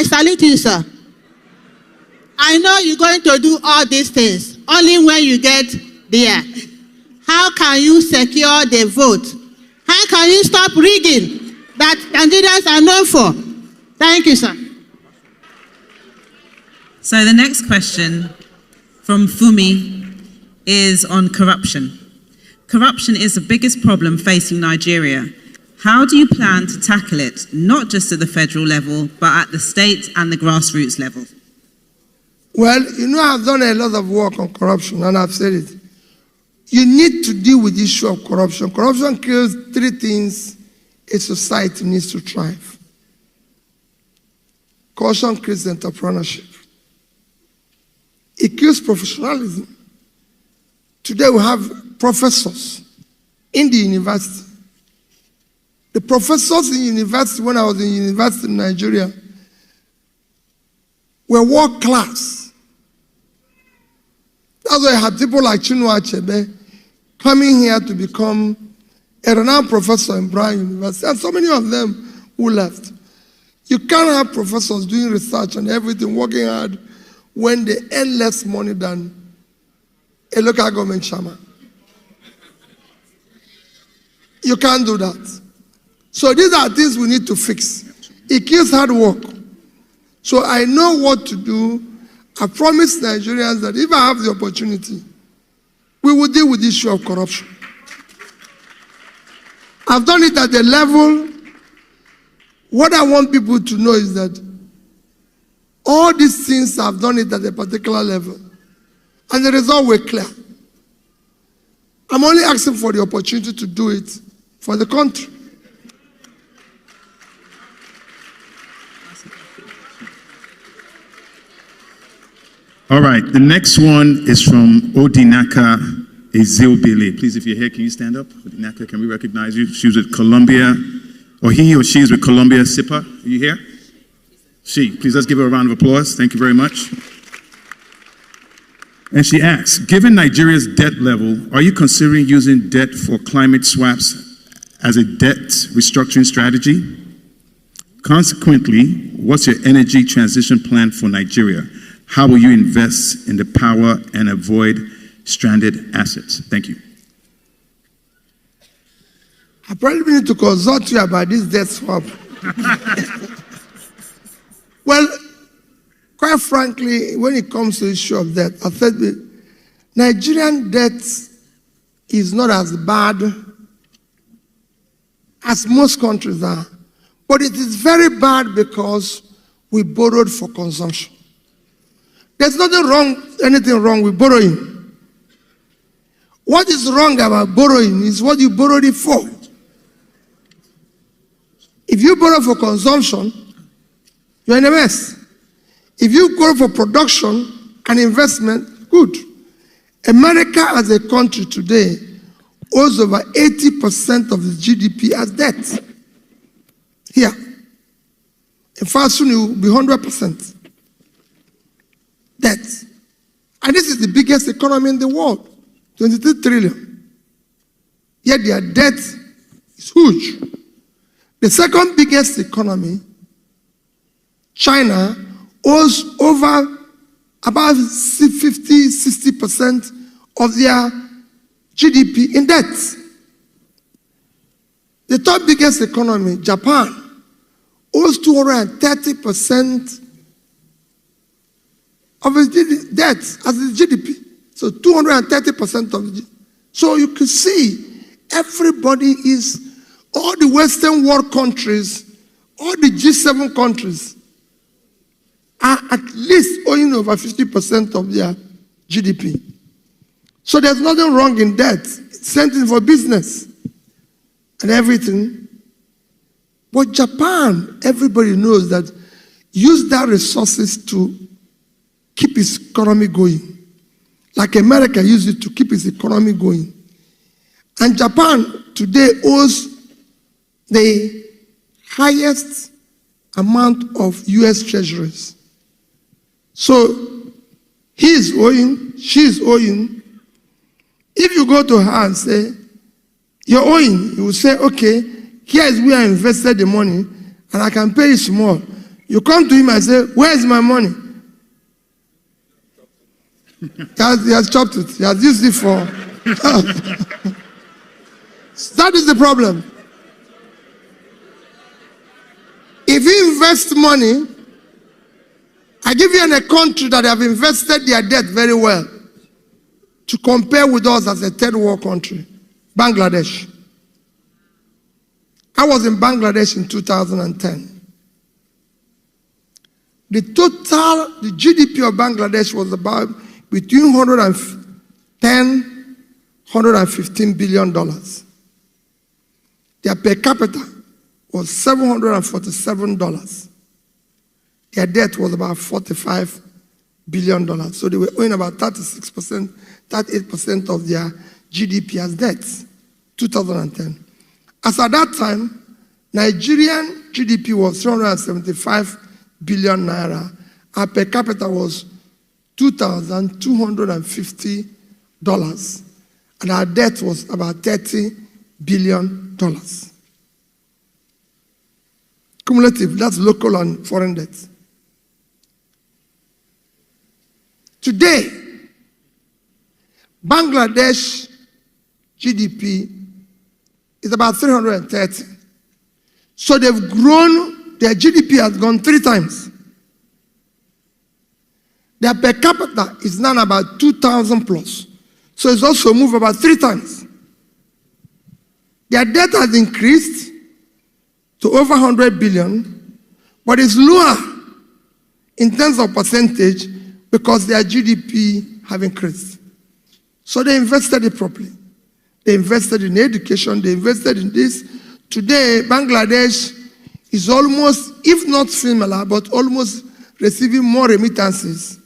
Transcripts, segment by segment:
I salute you, sir. I know you're going to do all these things only when you get there. How can you secure the vote? How can you stop rigging that Nigerians are known for? Thank you, sir. So the next question from Fumi is on corruption. Corruption is the biggest problem facing Nigeria. How do you plan to tackle it, not just at the federal level, but at the state and the grassroots level? Well, you know, I've done a lot of work on corruption, and I've said it. You need to deal with the issue of corruption. Corruption kills three things a society needs to thrive. Corruption kills entrepreneurship. It kills professionalism. Today we have professors in the university. The professors in university, when I was in university in Nigeria, were world class. That's why I had people like Tinubu coming here to become a renowned professor in Brown University, and so many of them who left. You can't have professors doing research and everything, working hard, when they earn less money than a local government chairman. You can't do that. So these are things we need to fix. It kills hard work. So I know what to do. I promise Nigerians that if I have the opportunity, we will deal with the issue of corruption. I've done it at the level. What I want people to know is that all these things, I've done it at a particular level. And the result were clear. I'm only asking for the opportunity to do it for the country. All right, the next one is from Odinaka Ezilbile. Please, if you're here, can you stand up? Odinaka, can we recognize you? She was with Columbia, or he or she is with Columbia SIPA. Are you here? She. Please, let's give her a round of applause. Thank you very much. And she asks, given Nigeria's debt level, are you considering using debt for climate swaps as a debt restructuring strategy? Consequently, what's your energy transition plan for Nigeria? How will you invest in the power and avoid stranded assets? Thank you. I probably need to consult you about this debt swap. Well, quite frankly, when it comes to the issue of debt, I said Nigerian debt is not as bad as most countries are. But it is very bad because we borrowed for consumption. There's anything wrong with borrowing. What is wrong about borrowing is what you borrowed it for. If you borrow for consumption, you're in a mess. If you borrow for production and investment, good. America as a country today owes over 80% of its GDP as debt. Here. In fact, soon it will be 100%. Debt. And this is the biggest economy in the world, 23 trillion. Yet their debt is huge. The second biggest economy, China, owes over about 50-60% of their GDP in debt. The third biggest economy, Japan, owes 230% of its debt as its GDP. So 230% of it. So you can see everybody is, all the Western world countries, all the G7 countries are at least owing over 50% of their GDP. So there's nothing wrong in debt. Same thing for business and everything. But Japan, everybody knows that, use that resources to keep its economy going. Like America used it to keep its economy going. And Japan today owes the highest amount of US treasuries. So he is owing, she is owing. If you go to her and say, you're owing, you will say, okay, here is where I invested the money and I can pay you small. You come to him and say, where is my money? He has chopped it. He has used it for... That is the problem. If you invest money, I give you in a country that have invested their debt very well to compare with us as a third world country, Bangladesh. I was in Bangladesh in 2010. The GDP of Bangladesh was about between $115 billion. Their per capita was $747. Their debt was about $45 billion. So they were owing about 36%, 38% of their GDP as debts, 2010. As at that time, Nigerian GDP was 375 billion naira. Our per capita was $2,250. And our debt was about $30 billion. Cumulative, that's local and foreign debt. Today, Bangladesh GDP is about 330. So they've grown, their GDP has gone 3 times. Their per capita is now about 2,000 plus. So it's also moved about 3 times. Their debt has increased to over 100 billion, but it's lower in terms of percentage because their GDP have increased. So they invested it properly. They invested in education, they invested in this. Today, Bangladesh is almost, if not similar, but almost receiving more remittances,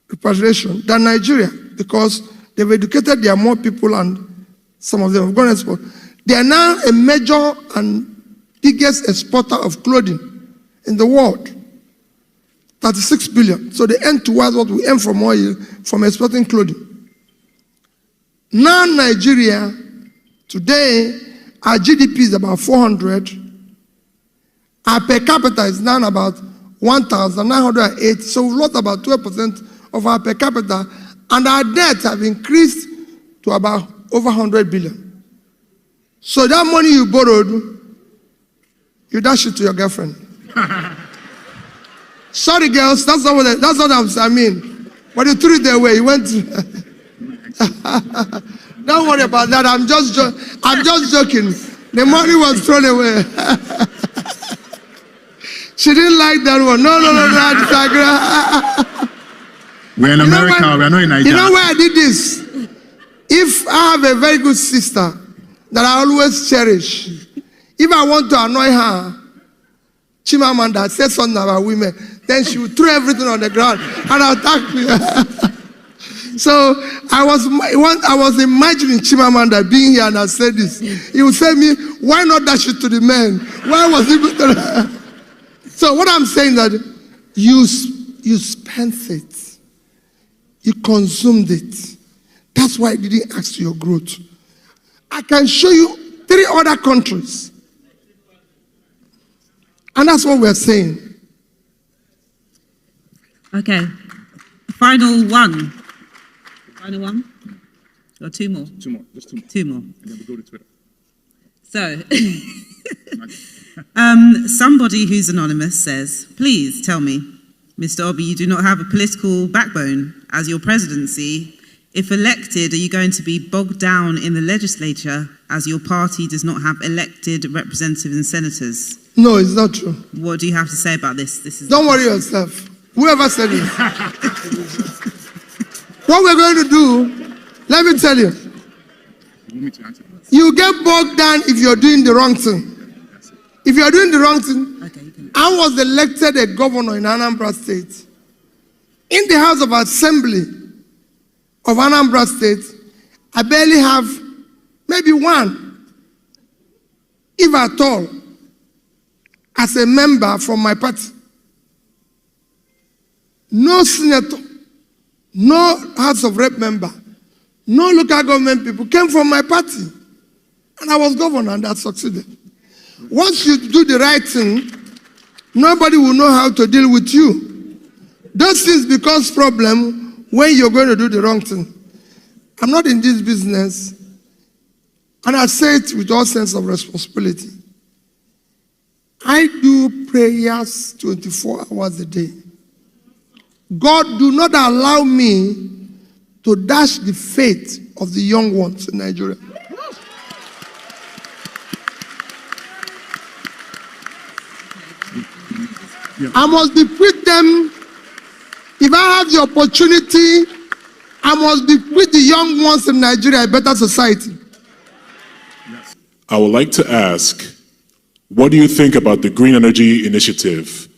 repatriation, than Nigeria, because they've educated their more people and some of them have gone export. They are now a major and biggest exporter of clothing in the world. 36 billion. So they earn towards what we earn from oil, from exporting clothing. Now Nigeria, today, our GDP is about 400. Our per capita is now about 1,908. So we've lost about 12% of our per capita. And our debts have increased to about over 100 billion. So that money you borrowed, you dash it to your girlfriend. Sorry, girls, that's not what I mean. But you threw it away. You went to... Don't worry about that. I'm just joking. The money was thrown away. She didn't like that one. No. We're in America. We're not in Nigeria. You know why I did this? If I have a very good sister that I always cherish, if I want to annoy her, Chimamanda said something about women, then she would throw everything on the ground and attack me. So I was imagining Chimamanda being here and I said this. He would say me, why not dash it to the men? Why was he good to... So what I'm saying that you spent it. You consumed it. That's why it didn't add to your growth. I can show you 3 other countries. And that's what we're saying. Okay. Final one. Final one? Or 2 more? 2 more. Just 2 more. 2 more. And then we go to Twitter. So, somebody who's anonymous says, please tell me, Mr. Obi, you do not have a political backbone as your presidency. If elected, are you going to be bogged down in the legislature as your party does not have elected representatives and senators? No, it's not true. What do you have to say about this? Don't worry yourself. Whoever said it. What we're going to do, let me tell you. You get bogged down if you're doing the wrong thing. If you're doing the wrong thing, I was elected a governor in Anambra State. In the House of Assembly of Anambra State, I barely have maybe 1, if at all, as a member from my party. No senator, no House of Rep member, no local government people came from my party. And I was governor and I succeeded. Once you do the right thing, Nobody will know how to deal with you. Those things becomes problem when you're going to do the wrong thing. I'm not in this business, and I say it with all sense of responsibility. I do prayers 24 hours a day. God, do not allow me to dash the faith of the young ones in Nigeria. I must bequeath them. If I have the opportunity, I must bequeath the young ones in Nigeria a better society. I would like to ask, what do you think about the Green Energy Initiative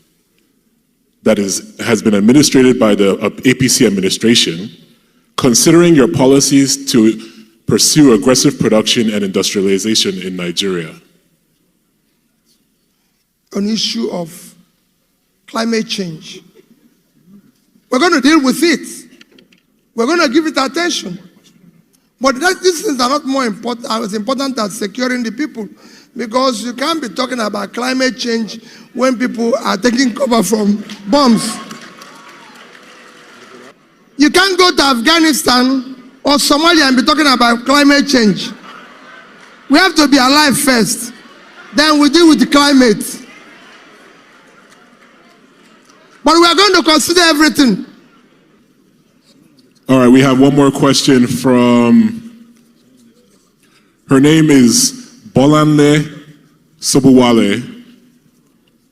that has been administered by the APC administration, considering your policies to pursue aggressive production and industrialization in Nigeria? An issue of climate change. We're going to deal with it. We're going to give it attention. But these things are not more important, as important as securing the people. Because you can't be talking about climate change when people are taking cover from bombs. You can't go to Afghanistan or Somalia and be talking about climate change. We have to be alive first. Then we deal with the climate. But we are going to consider everything. All right, we have one more question from, her name is Bolanle Sobuwale.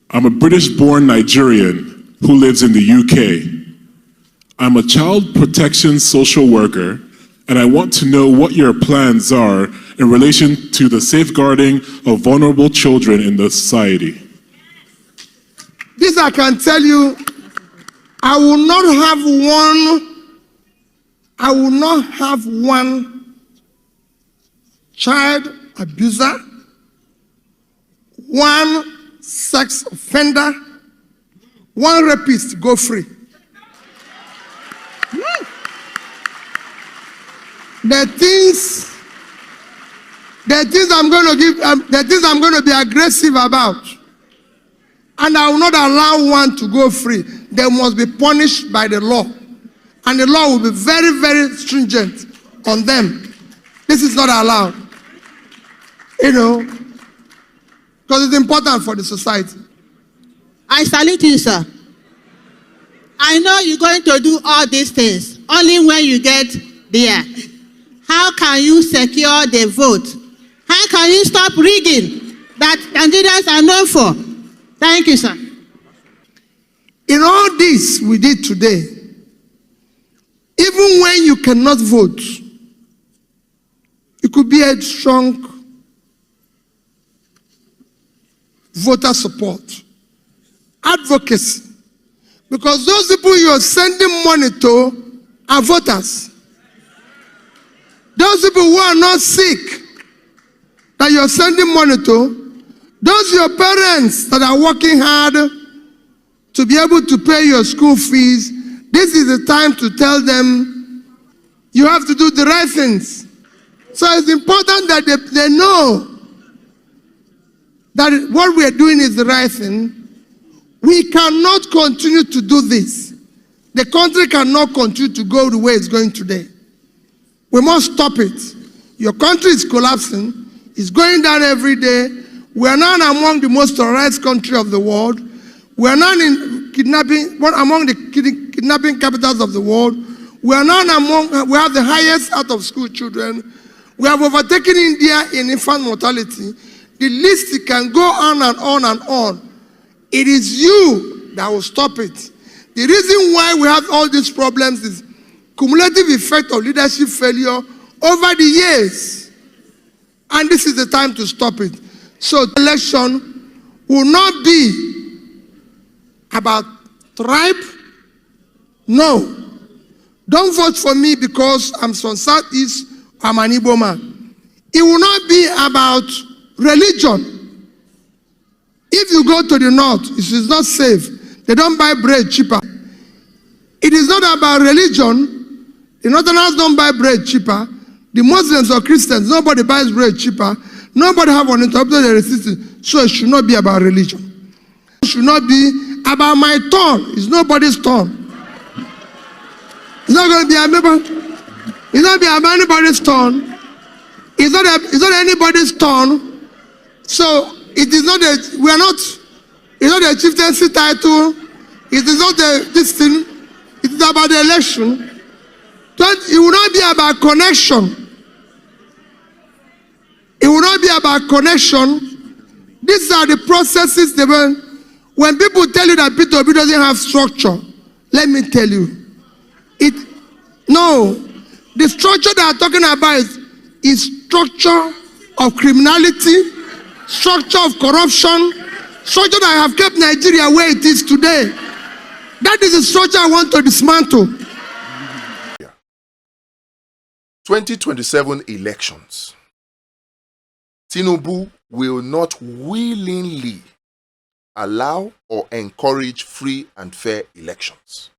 I'm a British-born Nigerian who lives in the UK. I'm a child protection social worker, and I want to know what your plans are in relation to the safeguarding of vulnerable children in the society. This I can tell you, I will not have one child abuser, one sex offender, one rapist go free. The things I'm going to be aggressive about, and I will not allow one to go free. They must be punished by the law. And the law will be very, very stringent on them. This is not allowed. You know, because it's important for the society. I salute you, sir. I know you're going to do all these things only when you get there. How can you secure the vote? How can you stop rigging that Nigerians are known for? Thank you, sir. In all this we did today, even when you cannot vote, it could be a strong voter support, advocacy, because those people you are sending money to are voters. Those people who are not sick that you're sending money to, those your parents that are working hard to be able to pay your school fees, this is the time to tell them you have to do the right things. So it's important that they know that what we are doing is the right thing. We cannot continue to do this. The country cannot continue to go the way it's going today. We must stop it. Your country is collapsing. It's going down every day. We are now among the most terrorized country of the world. We are now in among the kidnapping capitals of the world. We are now we have the highest out of school children. We have overtaken India in infant mortality. The list can go on and on and on. It is you that will stop it. The reason why we have all these problems is cumulative effect of leadership failure over the years. And this is the time to stop it. So the election will not be about tribe. No. Don't vote for me because I'm from Southeast, I'm an Igbo man. It will not be about religion. If you go to the north, it is not safe. They don't buy bread cheaper. It is not about religion. The northerners don't buy bread cheaper. The Muslims or Christians, nobody buys bread cheaper. Nobody have uninterrupted resistance. So it should not be about religion. should not be about my turn. It's nobody's turn. It's not going to be it's not be about anybody's turn. It's not anybody's turn. So it is not it's not a chieftaincy title. It is not this thing. It is about the election. It will not be about connection. It will not be about connection. These are the processes when people tell you that Peter Obi doesn't have structure, let me tell you. The structure that I'm talking about is structure of criminality, structure of corruption, structure that have kept Nigeria where it is today. That is the structure I want to dismantle. 2027 elections. Tinubu will not willingly allow or encourage free and fair elections.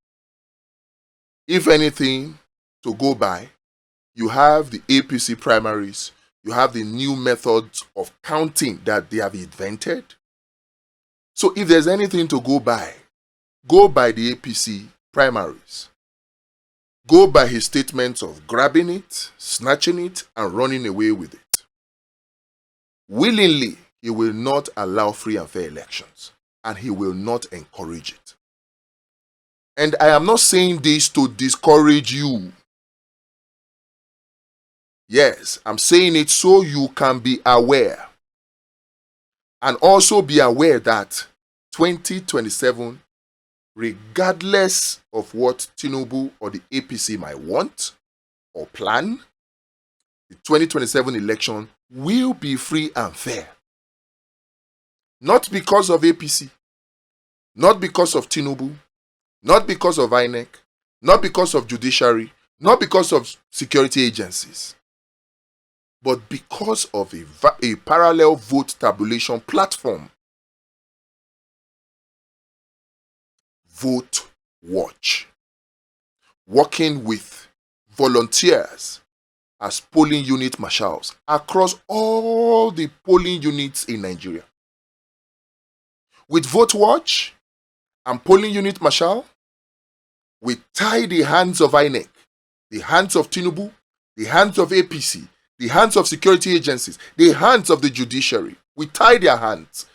If anything to go by, you have the APC primaries, you have the new methods of counting that they have invented. So if there's anything to go by the APC primaries. Go by his statements of grabbing it, snatching it, and running away with it. Willingly, he will not allow free and fair elections, and he will not encourage it. And I am not saying this to discourage you. Yes, I'm saying it so you can be aware. And also be aware that 2027, regardless of what Tinubu or the APC might want or plan, the 2027 election will be free and fair. Not because of APC, not because of Tinubu, not because of INEC, not because of judiciary, not because of security agencies, but because of a parallel vote tabulation platform. Vote Watch, working with volunteers as polling unit marshals across all the polling units in Nigeria. With Vote Watch and polling unit marshal, we tie the hands of INEC, the hands of Tinubu, the hands of APC, the hands of security agencies, the hands of the judiciary. We tie their hands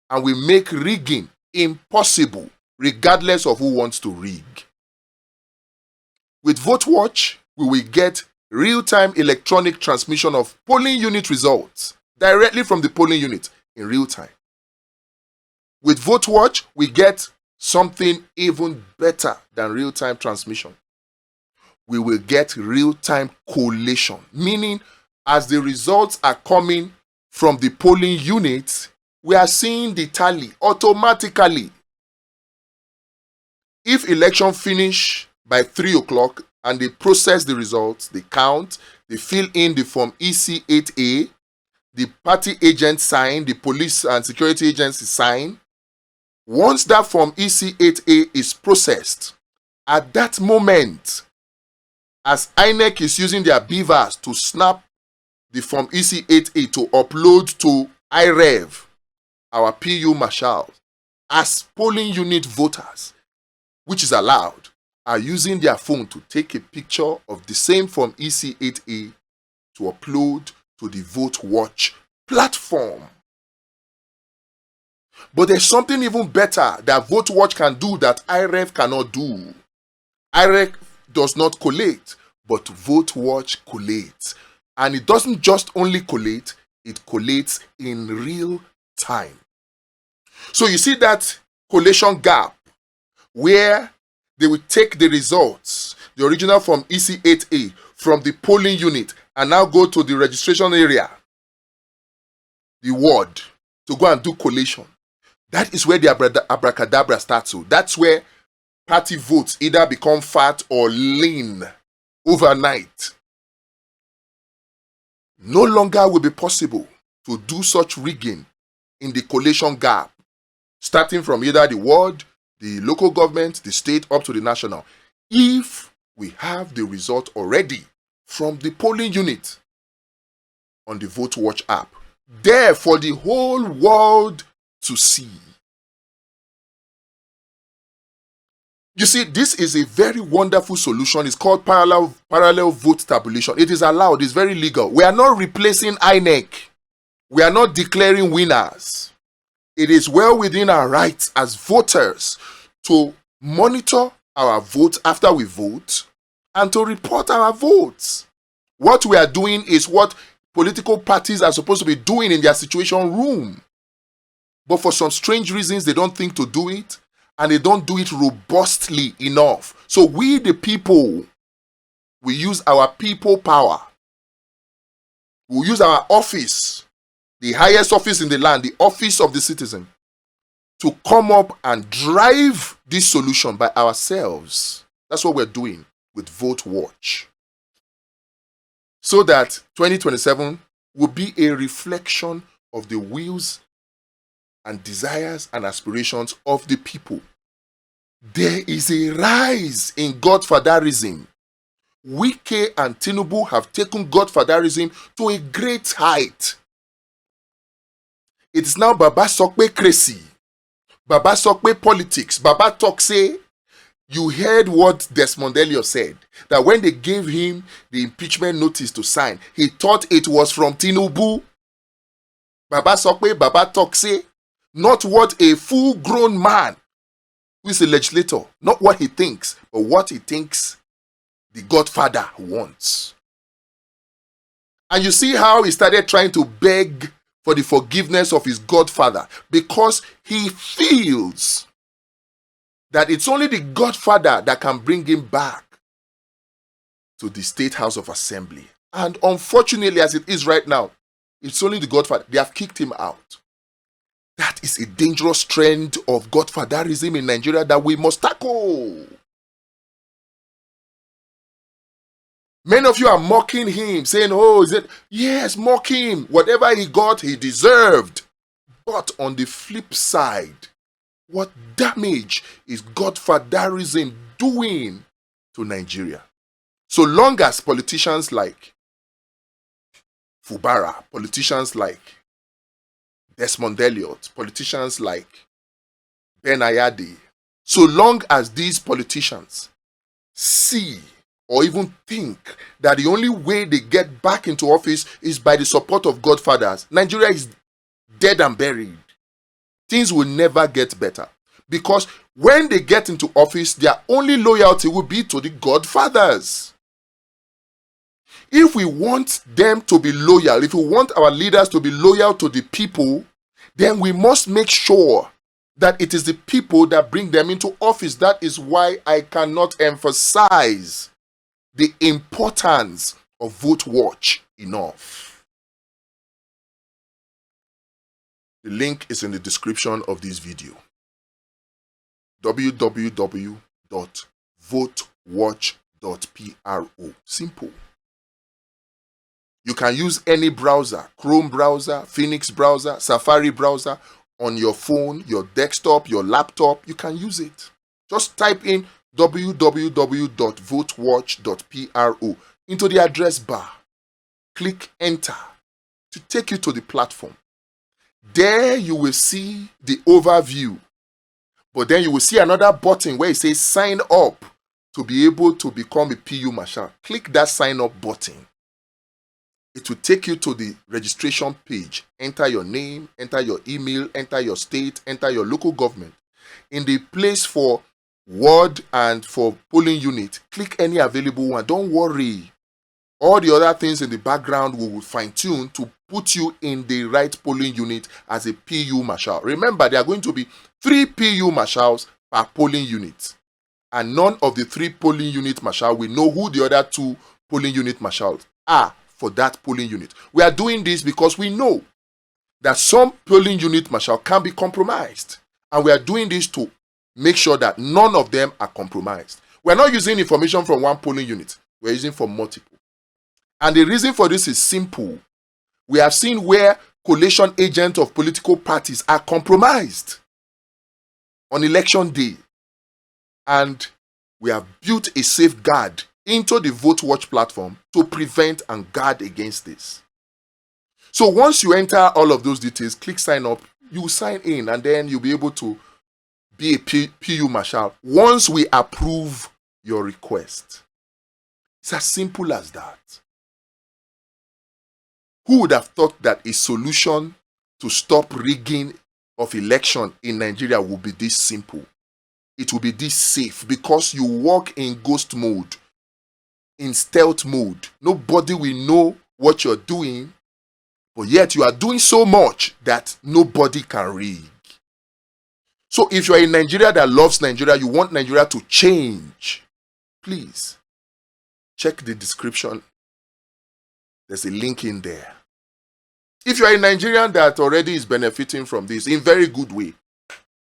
and we make rigging impossible, regardless of who wants to rig. With Vote Watch, we will get real-time electronic transmission of polling unit results directly from the polling unit in real time. With Vote Watch, we get something even better than real-time transmission. We will get real-time collation, meaning as the results are coming from the polling units, we are seeing the tally automatically. If election finish by 3 o'clock and they process the results, they count, they fill in the form EC8A, the party agent sign, the police and security agency sign. Once that form EC8A is processed, at that moment, as INEC is using their beavers to snap the form EC8A to upload to IREV, our PU marshals, as polling unit voters, which is allowed, are using their phone to take a picture of the same form EC8A to upload to the Vote Watch platform. But there's something even better that Vote Watch can do that IREV cannot do. IREV does not collate, but Vote Watch collates. And it doesn't just only collate, it collates in real time. So you see that collation gap where they will take the results, the original from EC8A, from the polling unit, and now go to the registration area, the ward, to go and do collation. That is where the abracadabra starts. So that's where party votes either become fat or lean overnight. No longer will be possible to do such rigging in the collation gap, starting from either the ward, the local government, the state, up to the national, if we have the result already from the polling unit on the Vote Watch app, there for the whole world to see. You see, this is a very wonderful solution. It's called parallel vote tabulation. It is allowed. It's very legal. We are not replacing INEC. We are not declaring winners. It is well within our rights as voters to monitor our votes after we vote and to report our votes. What we are doing is what political parties are supposed to be doing in their situation room. But for some strange reasons, they don't think to do it, and they don't do it robustly enough. So we, the people, we use our people power. We use our office, the highest office in the land, the office of the citizen, to come up and drive this solution by ourselves. That's what we're doing with Vote Watch. So that 2027 will be a reflection of the wills and desires and aspirations of the people. There is a rise in Godfatherism. Wike and Tinubu have taken Godfatherism to a great height. It is now Baba Sokpe crazy. Baba Sokpe politics. Baba talk say, you heard what Dismantling said, that when they gave him the impeachment notice to sign, he thought it was from Tinubu. Baba Sokpe, Baba talk say, not what a full-grown man who is a legislator, not what he thinks, but what he thinks the Godfather wants. And you see how he started trying to beg for the forgiveness of his Godfather, because he feels that it's only the Godfather that can bring him back to the State House of Assembly. And unfortunately, as it is right now, it's only the Godfather. They have kicked him out. That is a dangerous trend of Godfatherism in Nigeria that we must tackle. Many of you are mocking him, saying, oh, is it? Yes, mock him. Whatever he got, he deserved. But on the flip side, what damage is Godfatherism doing to Nigeria? So long as politicians like Fubara, politicians like Desmond Elliott, politicians like Ben Ayade, so long as these politicians see or even think that the only way they get back into office is by the support of Godfathers, Nigeria is dead and buried. Things will never get better. Because when they get into office, their only loyalty will be to the Godfathers. If we want them to be loyal, if we want our leaders to be loyal to the people, then we must make sure that it is the people that bring them into office. That is why I cannot emphasize the importance of Vote Watch enough. The link is in the description of this video. www.votewatch.pro. Simple. You can use any browser, Chrome browser, Phoenix browser, Safari browser, on your phone, your desktop, your laptop. You can use it. Just type in www.votewatch.pro into the address bar. Click enter to take you to the platform. There you will see the overview. But then you will see another button where it says sign up to be able to become a PU Marshal. Click that sign up button. It will take you to the registration page. Enter your name, enter your email, enter your state, enter your local government. In the place for ward and for polling unit, click any available one. Don't worry. All the other things in the background we will fine-tune to put you in the right polling unit as a PU Marshal. Remember, there are going to be 3 PU Marshals per polling unit. And none of the 3 polling unit Marshals will know who the other 2 polling unit Marshals are for that polling unit. We are doing this because we know that some polling unit Marshal can be compromised. And we are doing this to make sure that none of them are compromised. We are not using information from one polling unit. We are using from multiple. And the reason for this is simple. We have seen where collation agents of political parties are compromised on election day. And we have built a safeguard into the Vote Watch platform to prevent and guard against this. So once you enter all of those details, click sign up, you sign in, and then you'll be able to be a PU marshal once we approve your request. It's as simple as that. Who would have thought that a solution to stop rigging of election in Nigeria would be this simple? It will be this safe because you work in ghost mode, in stealth mode. Nobody will know what you're doing, but yet you are doing so much that nobody can rig. So if you're in Nigeria that loves Nigeria, you want Nigeria to change, please check the description. There's a link in there. If you're a Nigerian that already is benefiting from this in very good way,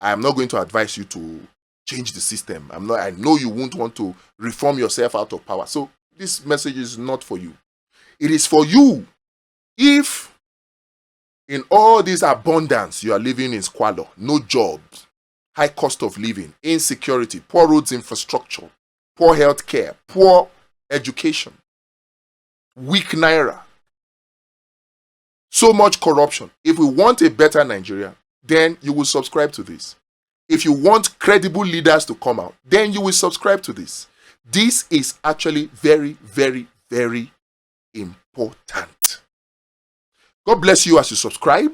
I am not going to advise you to change the system. I know you won't want to reform yourself out of power. So this message is not for you. It is for you if in all this abundance you are living in squalor, no jobs, high cost of living, insecurity, poor roads infrastructure, poor health care, poor education, weak naira, so much corruption. If we want a better Nigeria, then you will subscribe to this. If you want credible leaders to come out, then you will subscribe to this. This is actually very, very, very important. God bless you as you subscribe,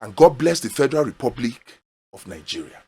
and God bless the Federal Republic of Nigeria.